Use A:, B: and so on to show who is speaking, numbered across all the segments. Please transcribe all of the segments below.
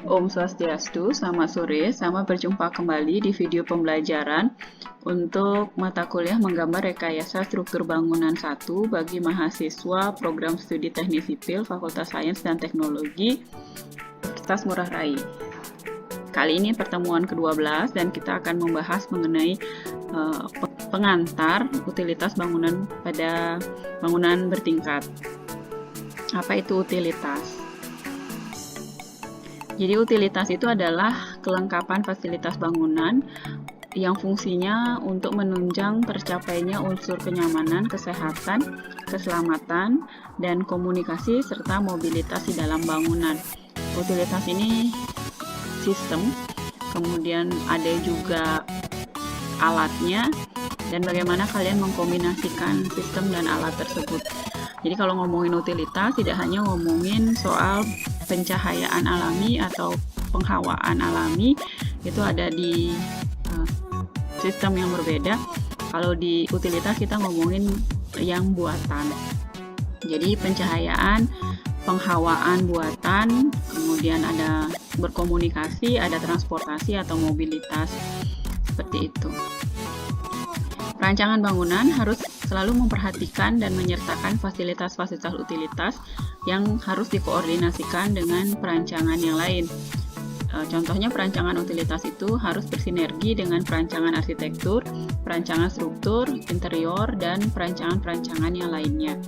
A: Om Swastiastu, selamat sore. Selamat berjumpa kembali di video pembelajaran untuk mata kuliah menggambar rekayasa struktur bangunan 1 bagi mahasiswa program studi teknik sipil Fakultas Sains dan Teknologi Universitas Ngurah Rai. Kali ini pertemuan ke-12 dan kita akan membahas mengenai pengantar utilitas bangunan pada bangunan bertingkat. Apa itu utilitas? Jadi utilitas itu adalah kelengkapan fasilitas bangunan yang fungsinya untuk menunjang tercapainya unsur kenyamanan, kesehatan, keselamatan, dan komunikasi serta mobilitas di dalam bangunan. Utilitas ini sistem, kemudian ada juga alatnya, dan bagaimana kalian mengkombinasikan sistem dan alat tersebut. Jadi kalau ngomongin utilitas, tidak hanya ngomongin soal pencahayaan alami atau penghawaan alami, itu ada di sistem yang berbeda. Kalau di utilitas kita ngomongin yang buatan. Jadi pencahayaan, penghawaan buatan, kemudian ada berkomunikasi, ada transportasi atau mobilitas, seperti itu. Perancangan bangunan harus selalu memperhatikan dan menyertakan fasilitas-fasilitas utilitas yang harus dikoordinasikan dengan perancangan yang lain. Contohnya perancangan utilitas itu harus bersinergi dengan perancangan arsitektur, perancangan struktur, interior, dan perancangan-perancangan yang lainnya.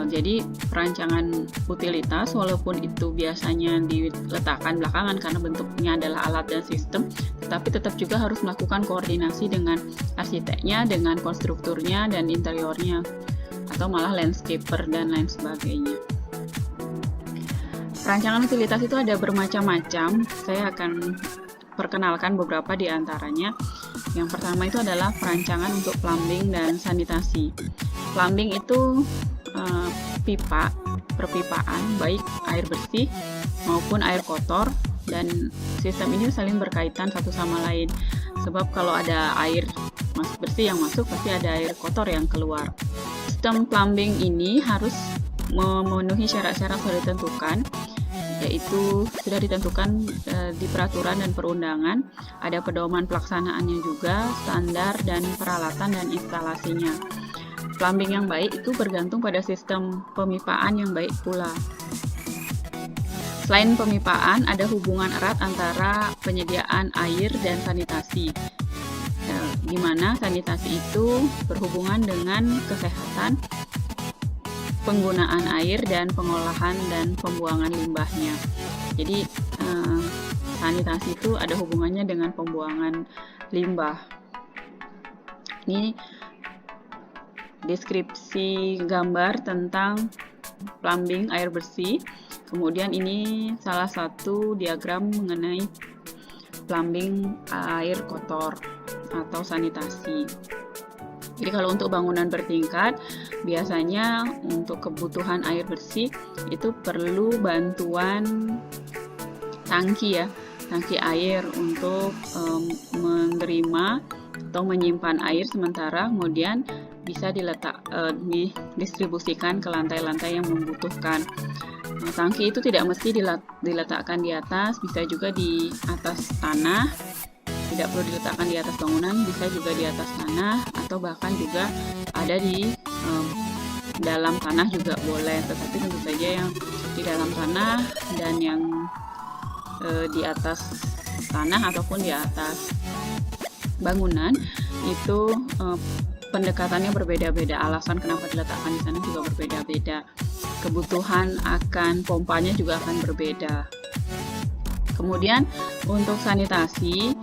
A: Jadi perancangan utilitas walaupun itu biasanya diletakkan belakangan karena bentuknya adalah alat dan sistem, tetapi tetap juga harus melakukan koordinasi dengan arsiteknya, dengan konstrukturnya dan interiornya, atau malah landscaper dan lain sebagainya. Perancangan utilitas itu ada bermacam-macam. Saya akan perkenalkan beberapa di antaranya. Yang pertama itu adalah perancangan untuk plumbing dan sanitasi. Plumbing itu pipa, perpipaan, baik air bersih maupun air kotor, dan sistem ini saling berkaitan satu sama lain. Sebab kalau ada air bersih yang masuk, pasti ada air kotor yang keluar. Sistem plumbing ini harus memenuhi syarat-syarat sudah ditentukan, yaitu sudah ditentukan di peraturan dan perundangan. Ada pedoman pelaksanaannya juga, standar dan peralatan dan instalasinya. Plumbing yang baik itu bergantung pada sistem pemipaan yang baik pula. Selain pemipaan, ada hubungan erat antara penyediaan air dan sanitasi, di mana sanitasi itu berhubungan dengan kesehatan, penggunaan air, dan pengolahan dan pembuangan limbahnya. Jadi sanitasi itu ada hubungannya dengan pembuangan limbah. Ini deskripsi gambar tentang plumbing air bersih. Kemudian ini salah satu diagram mengenai plumbing air kotor atau sanitasi. Jadi kalau untuk bangunan bertingkat, biasanya untuk kebutuhan air bersih itu perlu bantuan tangki ya, tangki air untuk menerima atau menyimpan air sementara, kemudian bisa didistribusikan ke lantai-lantai yang membutuhkan. Tangki itu tidak mesti diletakkan di atas, bisa juga di atas tanah. Tidak perlu diletakkan di atas bangunan, bisa juga di atas tanah, atau bahkan juga ada di dalam tanah juga boleh. Tetapi tentu saja yang di dalam tanah dan yang di atas tanah ataupun di atas bangunan itu pendekatannya berbeda-beda. Alasan kenapa diletakkan di sana juga berbeda-beda. Kebutuhan akan pompanya juga akan berbeda. Kemudian untuk sanitasi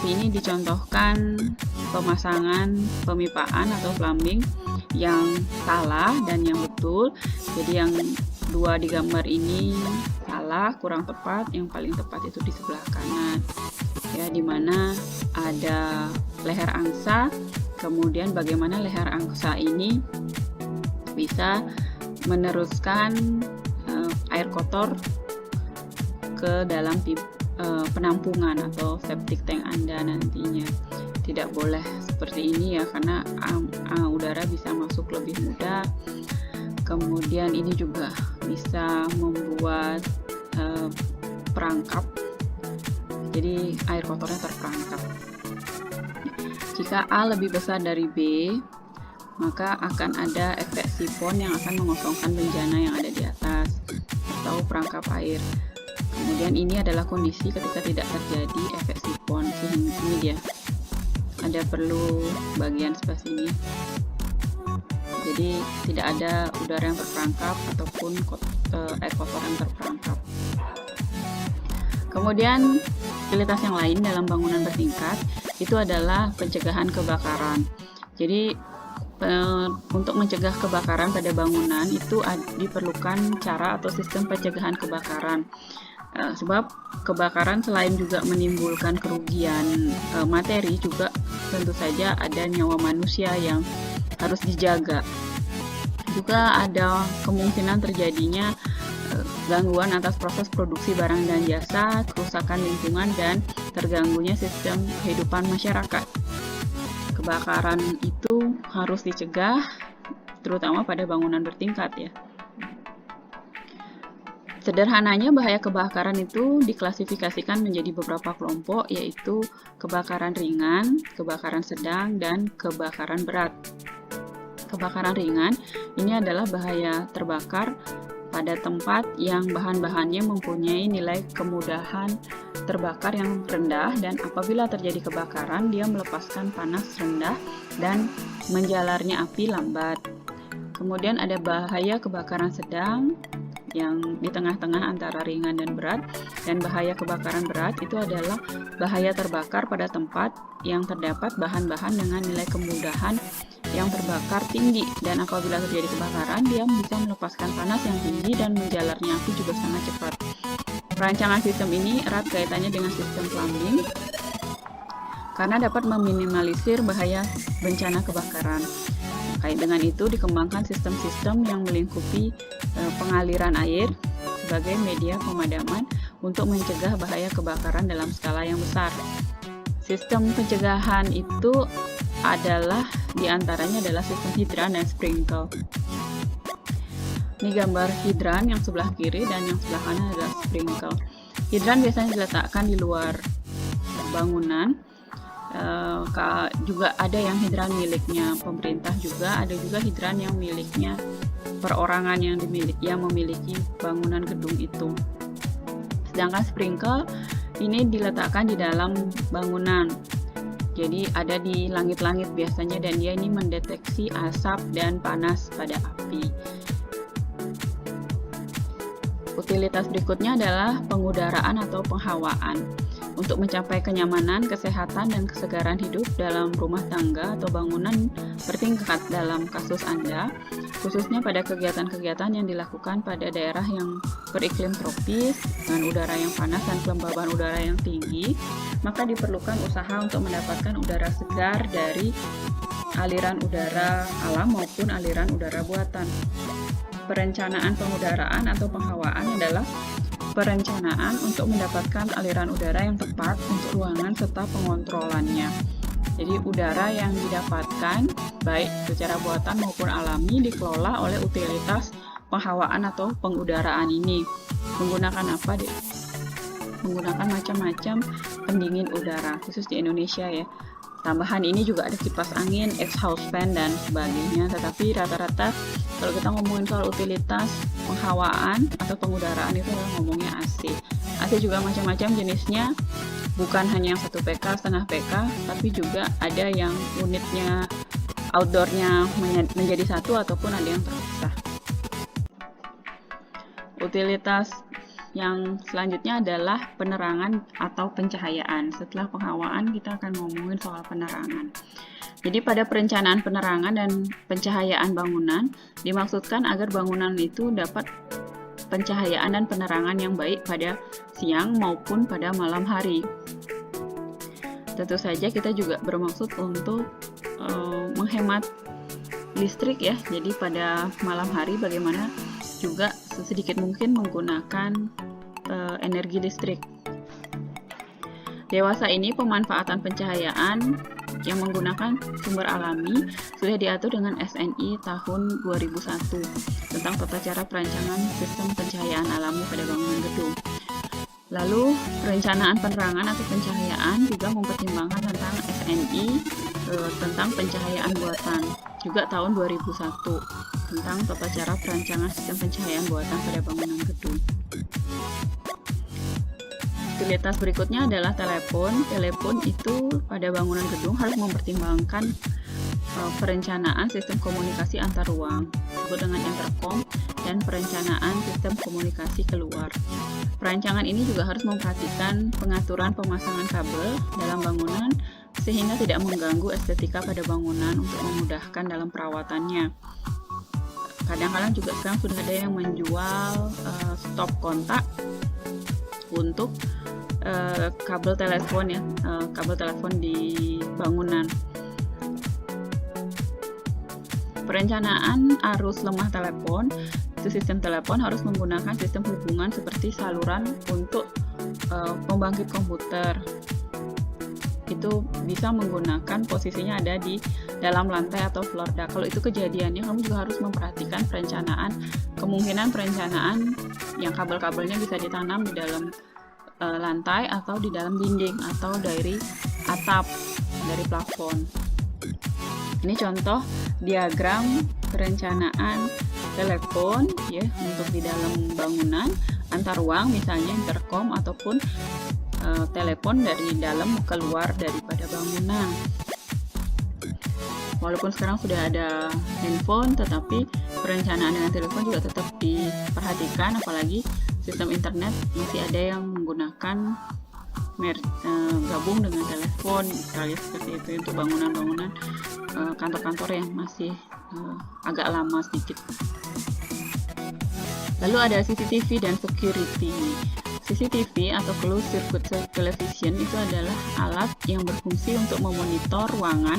A: ini dicontohkan pemasangan pemipaan atau plumbing yang salah dan yang betul. Jadi yang dua di gambar ini salah, kurang tepat. Yang paling tepat itu di sebelah kanan, ya, di mana ada leher angsa. Kemudian bagaimana leher angsa ini bisa meneruskan air kotor ke dalam penampungan atau septic tank Anda nantinya. Tidak boleh seperti ini ya, karena udara bisa masuk lebih mudah. Kemudian ini juga bisa membuat terperangkap. Jadi air kotornya terperangkap. Jika A lebih besar dari B, maka akan ada efek sifon yang akan mengosongkan bejana yang ada di atas atau perangkap air. Kemudian ini adalah kondisi ketika tidak terjadi efek sifon. Ini dia, ada perlu bagian sebelah sini. Jadi tidak ada udara yang terperangkap ataupun air kotor yang terperangkap. Kemudian utilitas yang lain dalam bangunan bertingkat itu adalah pencegahan kebakaran. Jadi untuk mencegah kebakaran pada bangunan itu diperlukan cara atau sistem pencegahan kebakaran. Sebab kebakaran selain juga menimbulkan kerugian materi, juga tentu saja ada nyawa manusia yang harus dijaga. Juga ada kemungkinan terjadinya gangguan atas proses produksi barang dan jasa, kerusakan lingkungan, dan terganggunya sistem kehidupan masyarakat. Kebakaran itu harus dicegah, terutama pada bangunan bertingkat ya. Sederhananya, bahaya kebakaran itu diklasifikasikan menjadi beberapa kelompok, yaitu kebakaran ringan, kebakaran sedang, dan kebakaran berat. Kebakaran ringan ini adalah bahaya terbakar pada tempat yang bahan-bahannya mempunyai nilai kemudahan terbakar yang rendah, dan apabila terjadi kebakaran, dia melepaskan panas rendah dan menjalarnya api lambat. Kemudian ada bahaya kebakaran sedang yang di tengah-tengah antara ringan dan berat, dan bahaya kebakaran berat itu adalah bahaya terbakar pada tempat yang terdapat bahan-bahan dengan nilai kemudahan yang terbakar tinggi, dan apabila terjadi kebakaran, dia bisa melepaskan panas yang tinggi dan menjalarnya api juga sangat cepat. Perancangan sistem ini erat kaitannya dengan sistem plumbing karena dapat meminimalisir bahaya bencana kebakaran. Terkait dengan itu, dikembangkan sistem-sistem yang melingkupi pengaliran air sebagai media pemadaman untuk mencegah bahaya kebakaran dalam skala yang besar. Sistem pencegahan itu diantaranya adalah sistem hidran dan sprinkle. Ini gambar hidran yang sebelah kiri dan yang sebelah kanan adalah sprinkle. Hidran biasanya diletakkan di luar bangunan. Juga ada yang hidran miliknya pemerintah, juga ada juga hidran yang miliknya perorangan yang memiliki bangunan gedung itu. Sedangkan sprinkle ini diletakkan di dalam bangunan. Jadi ada di langit-langit biasanya, dan dia ini mendeteksi asap dan panas pada api. Utilitas berikutnya adalah pengudaraan atau penghawaan. Untuk mencapai kenyamanan, kesehatan, dan kesegaran hidup dalam rumah tangga atau bangunan bertingkat dalam kasus Anda, khususnya pada kegiatan-kegiatan yang dilakukan pada daerah yang beriklim tropis dengan udara yang panas dan kelembaban udara yang tinggi, maka diperlukan usaha untuk mendapatkan udara segar dari aliran udara alam maupun aliran udara buatan. Perencanaan pengudaraan atau penghawaan adalah perencanaan untuk mendapatkan aliran udara yang tepat untuk ruangan serta pengontrolannya. Jadi udara yang didapatkan baik secara buatan maupun alami dikelola oleh utilitas penghawaan atau pengudaraan ini. Menggunakan apa? Menggunakan macam-macam pendingin udara, khusus di Indonesia ya. Tambahan ini juga ada kipas angin, exhaust fan, dan sebagainya. Tetapi rata-rata kalau kita ngomongin soal utilitas penghawaan atau pengudaraan itu ngomongnya AC. AC juga macam-macam jenisnya, bukan hanya yang 1 PK, setengah PK, tapi juga ada yang unitnya outdoornya menjadi satu ataupun ada yang terpisah. Utilitas yang selanjutnya adalah penerangan atau pencahayaan. Setelah penghawaan, kita akan ngomongin soal penerangan. Jadi pada perencanaan penerangan dan pencahayaan bangunan, dimaksudkan agar bangunan itu dapat pencahayaan dan penerangan yang baik pada siang maupun pada malam hari. Tentu saja kita juga bermaksud untuk menghemat listrik ya. Jadi pada malam hari bagaimana juga sesedikit mungkin menggunakan energi listrik. Dewasa ini pemanfaatan pencahayaan yang menggunakan sumber alami sudah diatur dengan SNI tahun 2001 tentang tata cara perancangan sistem pencahayaan alami pada bangunan gedung. Lalu perencanaan penerangan atau pencahayaan juga mempertimbangkan tentang SNI, tentang pencahayaan buatan, juga tahun 2001 tentang tata cara perancangan sistem pencahayaan buatan pada bangunan gedung. Utilitas berikutnya adalah telepon. Telepon itu pada bangunan gedung harus mempertimbangkan perencanaan sistem komunikasi antar ruang, disebut dengan intercom, dan perencanaan sistem komunikasi keluar. Perancangan ini juga harus memperhatikan pengaturan pemasangan kabel dalam bangunan sehingga tidak mengganggu estetika pada bangunan untuk memudahkan dalam perawatannya. Kadang-kadang juga sekarang sudah ada yang menjual stop kontak untuk kabel telepon ya, kabel telepon di bangunan. Perencanaan arus lemah telepon, itu sistem telepon harus menggunakan sistem hubungan seperti saluran untuk pembangkit komputer. Itu bisa menggunakan posisinya ada di dalam lantai atau floor deck. Kalau itu kejadiannya, kamu juga harus memperhatikan perencanaan, kemungkinan perencanaan yang kabel-kabelnya bisa ditanam di dalam lantai atau di dalam dinding atau dari atap, dari plafon. Ini contoh diagram perencanaan telepon ya untuk di dalam bangunan antar ruang, misalnya intercom ataupun telepon dari dalam keluar daripada bangunan. Walaupun sekarang sudah ada handphone, tetapi perencanaan dengan telepon juga tetap diperhatikan, apalagi sistem internet masih ada yang menggunakan gabung dengan telepon, misalnya seperti itu untuk bangunan-bangunan kantor-kantor yang masih agak lama sedikit. Lalu ada CCTV dan security. CCTV atau closed circuit television itu adalah alat yang berfungsi untuk memonitor ruangan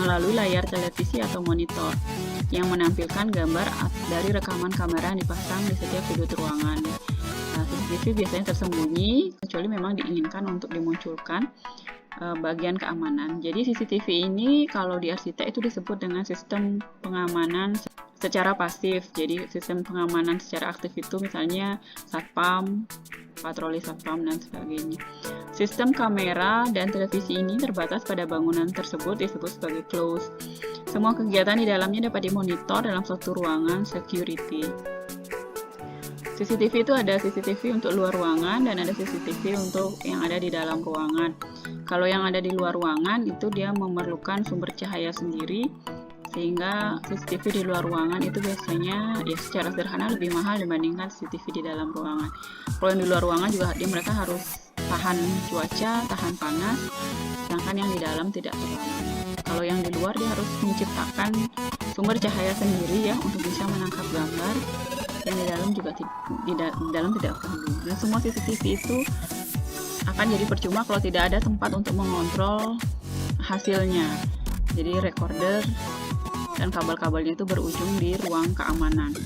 A: melalui layar televisi atau monitor yang menampilkan gambar dari rekaman kamera yang dipasang di setiap sudut ruangan. CCTV biasanya tersembunyi kecuali memang diinginkan untuk dimunculkan bagian keamanan. Jadi CCTV ini kalau di arsitek itu disebut dengan sistem pengamanan secara pasif. Jadi sistem pengamanan secara aktif itu misalnya satpam, patroli satpam dan sebagainya. Sistem kamera dan televisi ini terbatas pada bangunan tersebut disebut sebagai closed. Semua kegiatan di dalamnya dapat dimonitor dalam suatu ruangan security. CCTV itu ada CCTV untuk luar ruangan dan ada CCTV untuk yang ada di dalam ruangan. Kalau yang ada di luar ruangan itu dia memerlukan sumber cahaya sendiri, sehingga CCTV di luar ruangan itu biasanya ya secara sederhana lebih mahal dibandingkan CCTV di dalam ruangan. Kalau yang di luar ruangan juga mereka harus tahan cuaca, tahan panas, sedangkan yang di dalam tidak terlalu. Kalau yang di luar dia harus menciptakan sumber cahaya sendiri ya untuk bisa menangkap gambar. Yang di dalam juga di dalam tidak perlu. Dan semua CCTV itu akan jadi percuma kalau tidak ada tempat untuk mengontrol hasilnya. Jadi recorder dan kabel-kabelnya itu berujung di ruang keamanan.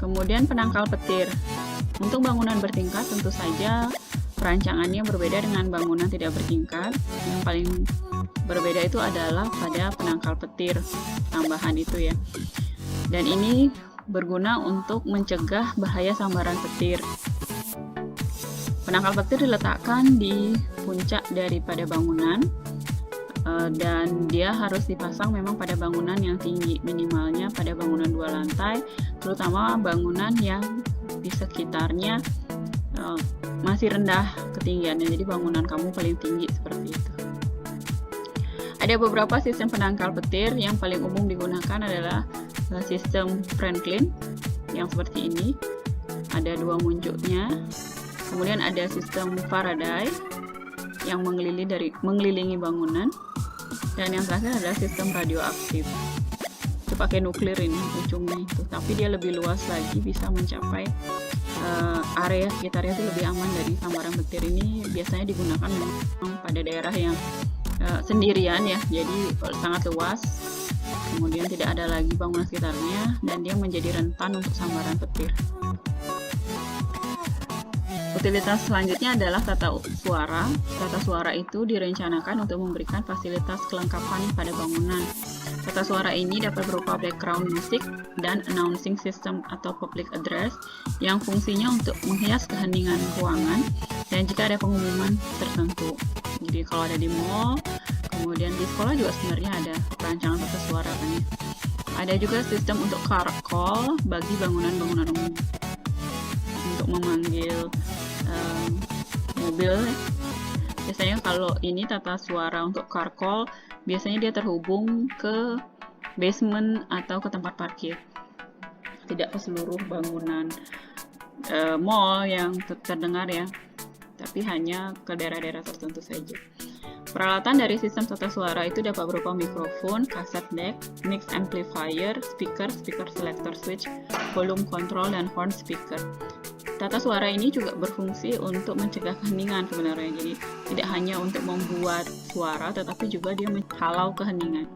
A: Kemudian penangkal petir. Untuk bangunan bertingkat tentu saja perancangannya berbeda dengan bangunan tidak bertingkat. Yang paling berbeda itu adalah pada penangkal petir tambahan itu ya. Dan ini berguna untuk mencegah bahaya sambaran petir. Penangkal petir diletakkan di puncak daripada bangunan dan dia harus dipasang memang pada bangunan yang tinggi, minimalnya pada bangunan 2 lantai, terutama bangunan yang di sekitarnya masih rendah ketinggiannya, jadi bangunan kamu paling tinggi seperti itu. Ada beberapa sistem penangkal petir. Yang paling umum digunakan adalah sistem Franklin yang seperti ini, ada 2 muncuknya. Kemudian ada sistem Faraday yang mengelilingi bangunan, dan yang terakhir adalah sistem radioaktif. Itu pakai nuklir ini ujungnya itu, tapi dia lebih luas lagi, bisa mencapai area sekitarnya itu lebih aman dari sambaran petir. Ini biasanya digunakan memang pada daerah yang sendirian ya, jadi sangat luas, kemudian tidak ada lagi bangunan sekitarnya dan dia menjadi rentan untuk sambaran petir. Utilitas selanjutnya adalah tata suara. Tata suara itu direncanakan untuk memberikan fasilitas kelengkapan pada bangunan. Tata suara ini dapat berupa background music dan announcing system atau public address yang fungsinya untuk menghias keheningan ruangan dan jika ada pengumuman tertentu. Jadi kalau ada di mall, kemudian di sekolah juga sebenarnya ada perancangan tata suara kan ya. Ada juga sistem untuk car call bagi bangunan-bangunan umum untuk memanggil mobil. Biasanya kalau ini tata suara untuk car call, biasanya dia terhubung ke basement atau ke tempat parkir, tidak ke seluruh bangunan mall yang terdengar ya, tapi hanya ke daerah-daerah tertentu saja. Peralatan dari sistem tata suara itu dapat berupa mikrofon, cassette deck, mix amplifier, speaker selector switch, volume control, dan horn speaker. Tata suara ini juga berfungsi untuk mencegah keheningan sebenarnya, jadi tidak hanya untuk membuat suara, tetapi juga dia menghalau keheningan.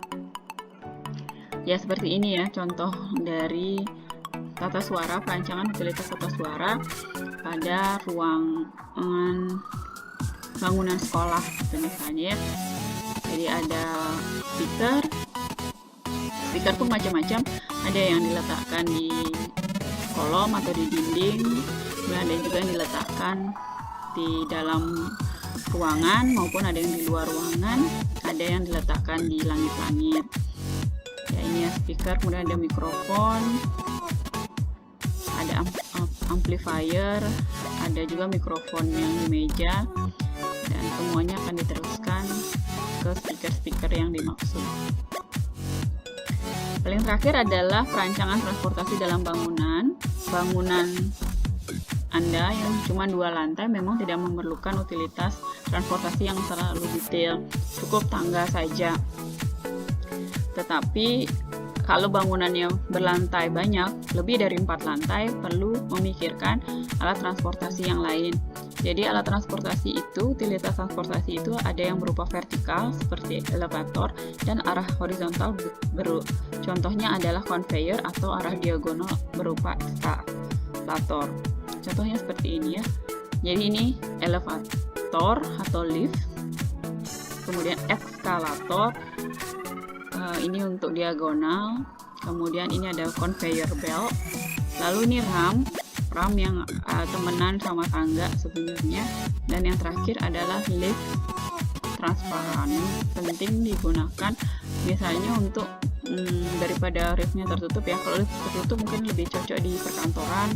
A: Ya seperti ini ya contoh dari tata suara, perancangan utilitas tata suara pada ruangan bangunan sekolah gitu misalnya ya. Jadi ada speaker pun macam-macam, ada yang diletakkan di kolom atau di dinding, kemudian ada juga yang diletakkan di dalam ruangan maupun ada yang di luar ruangan, ada yang diletakkan di langit-langit. Ya ini ya speaker, kemudian ada mikrofon, ada amplifier, ada juga mikrofon yang di meja, dan semuanya akan diteruskan ke speaker-speaker yang dimaksud. Paling terakhir adalah perancangan transportasi dalam bangunan. Bangunan Anda yang cuma 2 lantai memang tidak memerlukan utilitas transportasi yang terlalu detail, cukup tangga saja. Tetapi kalau bangunannya berlantai banyak, lebih dari 4 lantai, perlu memikirkan alat transportasi yang lain. Jadi alat transportasi itu, utilitas transportasi itu ada yang berupa vertikal seperti elevator dan arah horizontal contohnya adalah conveyor atau arah diagonal berupa eskalator. Contohnya seperti ini ya. Jadi ini elevator atau lift, kemudian eskalator, ini untuk diagonal, kemudian ini ada conveyor belt, lalu ini ram yang temenan sama tangga sebenarnya, dan yang terakhir adalah lift transparan. Penting digunakan misalnya untuk daripada liftnya tertutup ya. Kalau lift tertutup mungkin lebih cocok di perkantoran,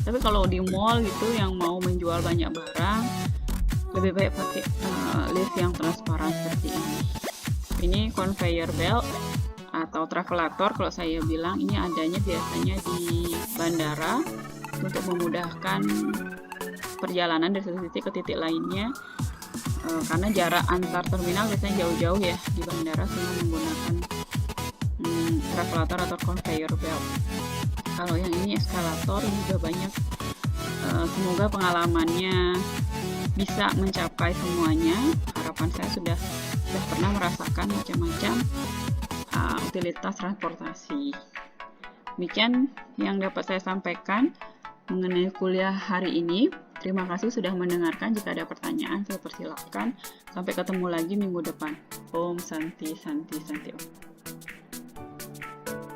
A: tapi kalau di mall gitu yang mau menjual banyak barang, lebih baik pakai lift yang transparan seperti ini. Ini conveyor belt atau travelator kalau saya bilang, ini adanya biasanya di bandara untuk memudahkan perjalanan dari satu titik ke titik lainnya, karena jarak antar terminal biasanya jauh-jauh ya di bandara, sehingga menggunakan travelator atau conveyor belt. Kalau yang ini eskalator, ini juga banyak. Semoga pengalamannya bisa mencapai semuanya. Harapan saya sudah pernah merasakan macam-macam utilitas transportasi. Demikian yang dapat saya sampaikan mengenai kuliah hari ini. Terima kasih sudah mendengarkan. Jika ada pertanyaan, saya persilakan. Sampai ketemu lagi minggu depan. Om Santi Santi Santi Om.